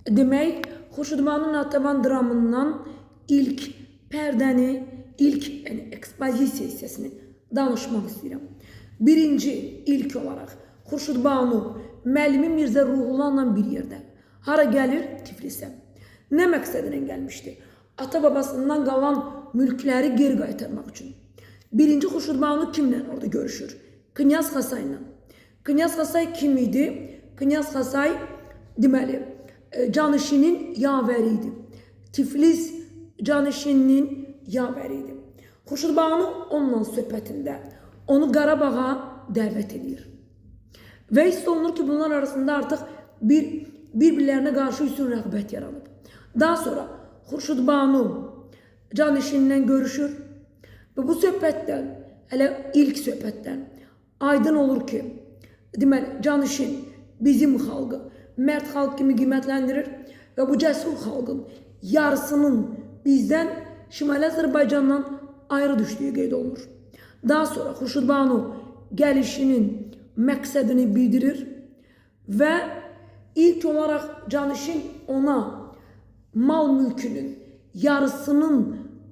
Demək, Xurşudbanu Natəvan dramından ilk pərdəni, ilk ekspozisiya hissəsini danışmaq istəyirəm. Birinci, ilk olaraq Xurşudbanu müəllimi Mirzə Ruhullanla bir yerdə. Hara gəlir? Tiflisə. Nə məqsədlə gəlmişdi? Ata-babasından qalan mülkləri geri qaytarmaq üçün. Birinci Xurşudbanu kimlə orada görüşür? Knyaz Xasayla. Knyaz Xasay kim idi? Knyaz Xasay, deməli, Canişinin yavəri idi. Tiflis Canişinin yavəri idi. Xurşudbanu onunla söhbətində onu Qarabağa dəvət edir. Və hiss olunur ki, bunlar arasında artıq bir-birlərinə qarşı üstün rəğbət yaranıb. Daha sonra Xurşudbanu Canişinlə görüşür və bu söhbətdən, hələ ilk söhbətdən aydın olur ki, deməli, Canişin bizim xalqı mərd xalq kimi qiymətləndirir və bu cəsur xalqın yarısının bizdən Şimali Azərbaycandan ayrı düşdüyü qeyd olunur. Daha sonra Xurşudbanu gəlişinin məqsədini bildirir və ilk olaraq Canişin ona mal mülkünün yarısının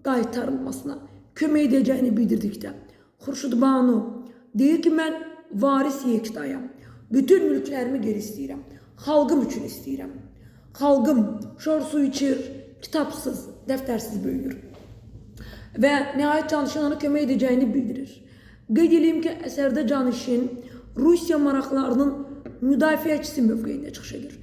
qaytarılmasına kömək edəcəyini bildirdikdə Xurşudbanu deyir ki, mən varis yektayam. Bütün mülklərimi geri istəyirəm. Xalqım üçün istəyirəm. Xalqım şor su içir, kitabsız, dəftərsiz böyüyür. Və nəhayət Canişin ona kömək edəcəyini bildirir. Qeyd edeyim ki, əsərdə Canişin Rusiya maraqlarının müdafiəçisi mövqeyində çıxış edir.